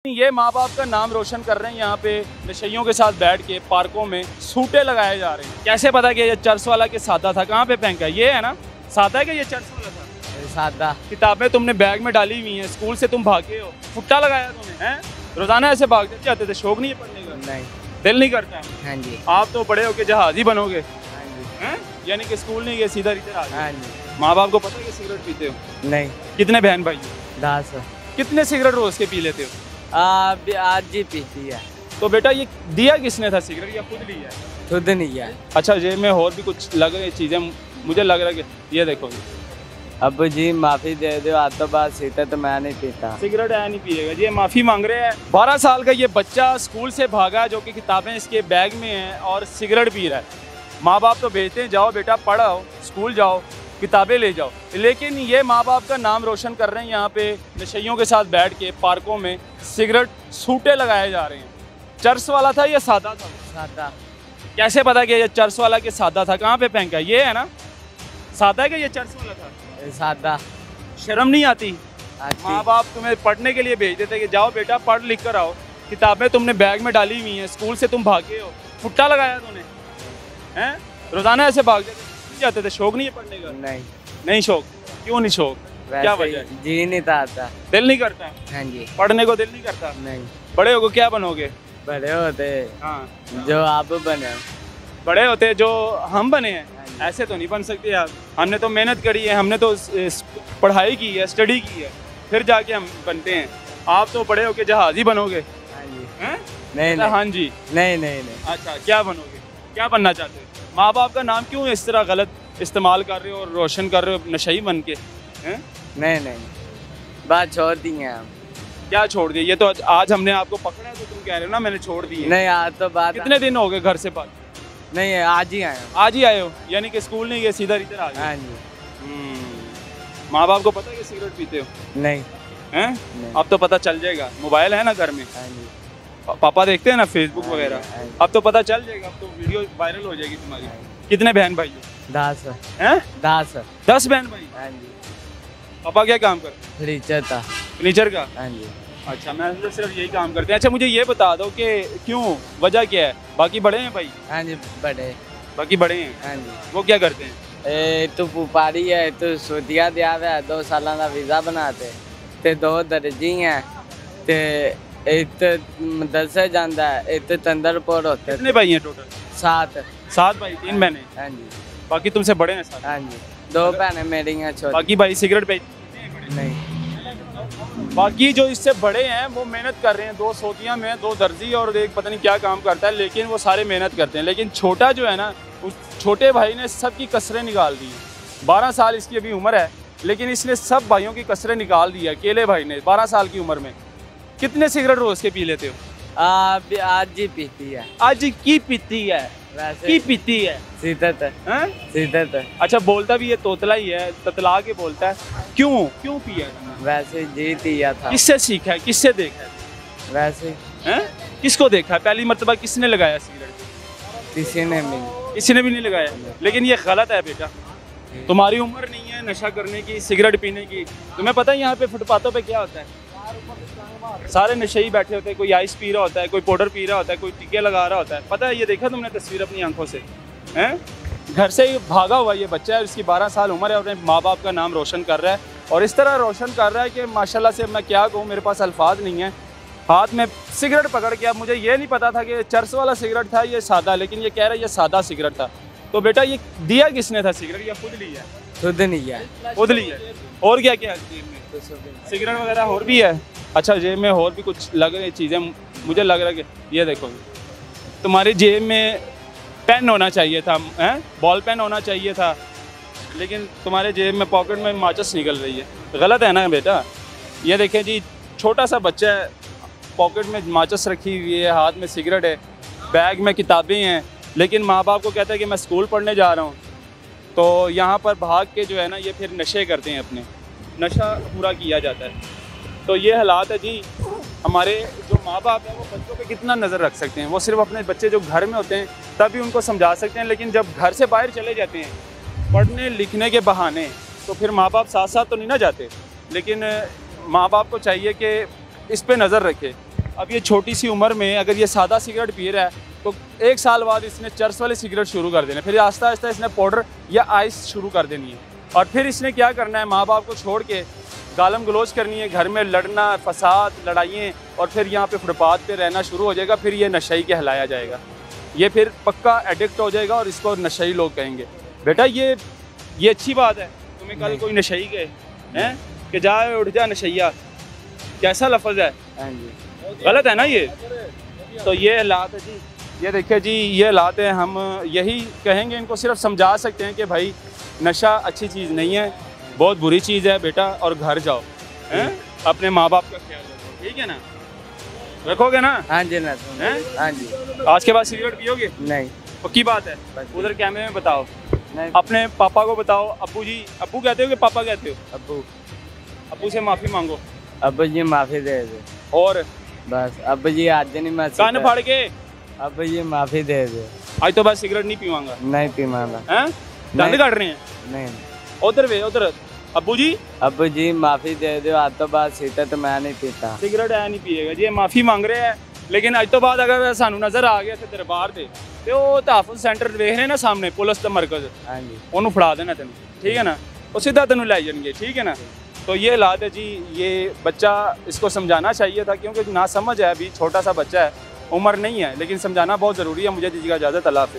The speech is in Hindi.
ये माँ बाप का नाम रोशन कर रहे हैं यहाँ पे नशइयों के साथ बैठ के पार्कों में सूटे लगाए जा रहे हैं। कैसे पता कि ये चर्च वाला के सादा था? कहाँ पे फेंका? ये है ना सादा है कि ये चर्च वाला था? सादा। किताबें तुमने बैग में डाली हुई हैं, स्कूल से तुम भागे हो, फुट्टा लगाया तुमने हैं? रोजाना ऐसे भागते जाते थे? शौक नहीं है पढ़ने का? नहीं, दिल नहीं करता है? हाँ जी, आप तो बड़े होके जहाजी बनोगे हाँ जी, हैं? यानी कि स्कूल नहीं गए, सीधा इधर आ गए। हाँ जी। माँ बाप को पता है कि सिगरेट पीते हो? नहीं, कितने बहन भाई हो? 10। कितने सिगरेट रोज के पी लेते हो? आज ही पीती है। तो बेटा ये दिया किसने था सिगरेट या खुद लिया है? खुद नहीं है। अच्छा जेब में और भी कुछ लग रही चीज़ें, मुझे लग रहा है कि ये देखो अबू जी माफ़ी दे दो, आज तो बात सीता तो मैं नहीं पीता। सिगरेट है नहीं पिएगा जी, ये माफ़ी मांग रहे हैं। 12 साल का ये बच्चा स्कूल से भागा जो कि किताबें इसके बैग में हैं और सिगरेट पी रहा है। माँ बाप तो भेजते हैं जाओ बेटा पढ़ो, स्कूल जाओ, किताबें ले जाओ, लेकिन ये माँ बाप का नाम रोशन कर रहे हैं यहाँ पे नशइयों के साथ बैठ के पार्कों में सिगरेट सूटे लगाए जा रहे हैं। चर्च वाला था या सादा था? सादा। कैसे पता कि ये चर्च वाला के सादा था? कहाँ पे फेंका? ये है ना सादा है कि ये चर्च वाला था? सादा। शर्म नहीं आती? आती। माँ बाप तुम्हें पढ़ने के लिए भेज देते कि जाओ बेटा पढ़ लिख कर आओ, किताबें तुमने बैग में डाली हुई हैं, स्कूल से तुम भागे हो, फुट्टा लगाया तुमने हैं? रोजाना ऐसे भाग जाते थे? शौक नहीं है पढ़ने का? नहीं, नहीं शौक? क्यों नहीं शौक? क्या वैसे वजह है? ही जी नहीं आता। दिल नहीं करता? हाँ जी। पढ़ने को दिल नहीं करता? नहीं, बड़े होगे क्या बनोगे? बड़े होते हाँ, जो आप बने। बड़े होते जो हम बने हैं। हाँ जी। ऐसे तो नहीं बन सकते यार, हमने तो मेहनत करी है, हमने तो पढ़ाई की है, स्टडी की है, फिर जाके हम बनते हैं। आप तो बड़े होके जहाजी बनोगे हाँ जी। हैं? नहीं, नहीं, हाँ जी। नहीं, नहीं, नहीं। अच्छा क्या बनोगे? क्या बनना चाहते हो? माँ बाप का नाम क्यों इस तरह गलत इस्तेमाल कर रहे हो और रोशन कर रहे हो नशई बन के हैं? नहीं, नहीं, बात छोड़ दी है हम। क्या छोड़ दिया? ये तो आज हमने आपको पकड़ा है तो तुम कह रहे हो ना मैंने छोड़ दी है। नहीं, आज तो बात। कितने दिन हो गए घर से बात? नहीं, आज ही आया। आज ही आए हो? यानी कि स्कूल नहीं गए, सीधा इधर आ गए। हाँ जी। माँ बाप को पता है कि सिगरेट पीते हो नहीं, हैं? नहीं। अब तो पता चल जाएगा, मोबाइल है ना घर में, हाँ जी। पापा देखते हैं ना फेसबुक हाँ, वगैरह, हाँ। अब तो पता चल जाएगा, अब तो वीडियो वायरल हो जाएगी तुम्हारी। कितने बहन भाई हो? 10। हैं? 10। 10 बहन भाई। हाँ जी। पापा क्या काम करते हैं? फर्नीचर था। फर्नीचर का? हाँ जी। अच्छा, मैं तो सिर्फ यही काम करते हैं। अच्छा मुझे ये बता दो कि क्यों, वजह क्या है? बाकी बड़े हैं भाई? हाँ जी, बड़े। बाकी बड़े हैं, हाँ जी। वो क्या करते हैं? तू पुपारी है, तू सूदिया दिया हुआ है, 2 साल का वीज़ा बनाते ते 2 दर्जी हैं ते एक मदरसे जाता है, एक तंदरपुर होते। कितने भाई हैं टोटल? 7। 7 भाई, 3 बहनें। हाँ जी। बाकी तुमसे बड़े हैं साथ? हाँ जी। 2 बहनें मेरी हैं छोटी। बाकी भाई सिगरेट पे नहीं। बाकी जो इससे बड़े हैं वो मेहनत कर रहे हैं, 2 सोतियाँ में, 2 दर्जी और एक पता नहीं क्या काम करता है, लेकिन वो सारे मेहनत करते हैं। लेकिन छोटा जो है ना, उस छोटे भाई ने सबकी कसरें निकाल दी। 12 साल इसकी अभी उम्र है, लेकिन इसने सब भाइयों की कसरें निकाल दी है। अकेले भाई ने 12 साल की उम्र में कितने सिगरेट रोज के पी लेते हो? आज ही पीती है। आज की पीती है? वैसे की पीती है सीधत है। हैं? सीधत है। अच्छा बोलता भी ये तोतला ही है, ततला के बोलता है। क्यों पिया है? वैसे जी दिया था। किससे सीखा है, किससे देखा है? वैसे हैं? किसको देखा है? पहली मर्तबा किसने लगाया सिगरेट? किसी ने मिली। किसी ने भी नहीं लगाया। लेकिन ये गलत है बेटा, तुम्हारी उम्र नहीं है नशा करने की, सिगरेट पीने की। तुम्हें पता है यहाँ पे फुटपाथों पे क्या होता है? सारे नशेई बैठे होते हैं, कोई आइस पी रहा होता है, कोई पाउडर पी रहा होता है, कोई टीके लगा रहा होता है। पता है? ये देखा तुमने तस्वीर अपनी आंखों से हैं? घर से ही भागा हुआ ये बच्चा है, इसकी 12 साल उम्र है, अपने माँ बाप का नाम रोशन कर रहा है और इस तरह रोशन कर रहा है कि माशाल्लाह से मैं क्या कहूँ, मेरे पास अल्फाज नहीं है। हाथ में सिगरेट पकड़ के, अब मुझे ये नहीं पता था कि चर्च वाला सिगरेट था ये सादा, लेकिन ये कह रहा है ये सादा सिगरेट था। तो बेटा ये दिया किसने था सिगरेट या खुद लिया? खुद नहीं है। खुद लिया। और क्या क्या है जेब में? सिगरेट वगैरह और भी है? अच्छा जेब में और भी कुछ लग रही चीज़ें, मुझे लग रहा है कि ये देखो तुम्हारी जेब में पेन होना चाहिए था, हैं? बॉल पेन होना चाहिए था, लेकिन तुम्हारे जेब में पॉकेट में माचिस निकल रही है। गलत है ना बेटा? ये देखें जी, छोटा सा बच्चा है, पॉकेट में माचिस रखी हुई है, हाथ में सिगरेट है, बैग में किताबें हैं, लेकिन माँ बाप को कहता है कि मैं स्कूल पढ़ने जा रहा हूँ। तो यहाँ पर भाग के जो है ना ये फिर नशे करते हैं, अपने नशा पूरा किया जाता है। तो ये हालात है जी। हमारे जो माँ बाप हैं वो बच्चों पे कितना नज़र रख सकते हैं? वो सिर्फ अपने बच्चे जो घर में होते हैं तभी उनको समझा सकते हैं, लेकिन जब घर से बाहर चले जाते हैं पढ़ने लिखने के बहाने, तो फिर माँ बाप साथ साथ तो नहीं ना जाते। लेकिन माँ बाप को चाहिए कि इस पे नज़र रखे अब ये छोटी सी उम्र में अगर ये सादा सिगरेट पी रहा है तो 1 साल बाद इसने चर्स वाली सिगरेट शुरू कर देना, फिर आहिस्ता आहिस्ता इसने पाउडर या आइस शुरू कर देनी है, और फिर इसने क्या करना है, माँ बाप को छोड़ के गालम गलोच करनी है, घर में लड़ना, फसाद, लड़ाइयाँ, और फिर यहाँ पे फुटपाथ पे रहना शुरू हो जाएगा। फिर ये नशई कहलाया जाएगा, ये फिर पक्का एडिक्ट हो जाएगा और इसको नशई लोग कहेंगे। बेटा ये अच्छी बात है, तुम्हें कल कोई नशई कहे हैं कि जा उठ जा नशैया, कैसा लफ्ज़ है? हाँ जी, गलत है ना ये। तो ये हालात है जी, ये देखिए जी, ये हालात है। हम यही कहेंगे, इनको सिर्फ समझा सकते हैं कि भाई नशा अच्छी चीज़ नहीं है, बहुत बुरी चीज़ है बेटा, और घर जाओ हैं, अपने माँ बाप का ख्याल रखो, ठीक है ना? रखोगे ना? हाँ जी ना, हैं? हाँ जी। आज के बाद सिगरेट पियोगे? नहीं, पक्की बात है? उधर कैमरे में बताओ, नहीं। अपने पापा को बताओ। अब्बू जी, अब्बू कहते हो कि पापा कहते हो? अब्बू, अब्बू से माफ़ी मांगो। अब्बू जी माफ़ी दे दे, और बस। अब्बू जी आज नहीं मैं कान फाड़ के, अब्बू जी माफ़ी दे दे, आज तो बस सिगरेट नहीं पीवांगा। नहीं पीवाना, हैं? दंद काट रहे हैं? नहीं। उधर वे उधर, अब्बू जी अब्बू जी माफ़ी दे दो, आज तो बाद सीता तो मैं नहीं पीता। सिगरेट है नहीं पिएगा जी, माफ़ी मांग रहे हैं। लेकिन अज तो बाद अगर सानू नज़र आ गया थे दरबार से, तो वो तहफ़ुज़ सेंटर देख रहे हैं ना सामने, पुलिस का मरकज़, हाँ जी, उन्होंने फड़ा देना तेन, ठीक है ना? वो सीधा तेन लै जाएंगे, ठीक है ना? तो ये हालात है जी। ये बच्चा, इसको समझाना चाहिए था, क्योंकि ना समझ है, अभी छोटा सा बच्चा है, उम्र नहीं है, लेकिन समझाना बहुत ज़रूरी है। मुझे दीजिएगा इजाज़त, अल्लाह हाफ़िज़।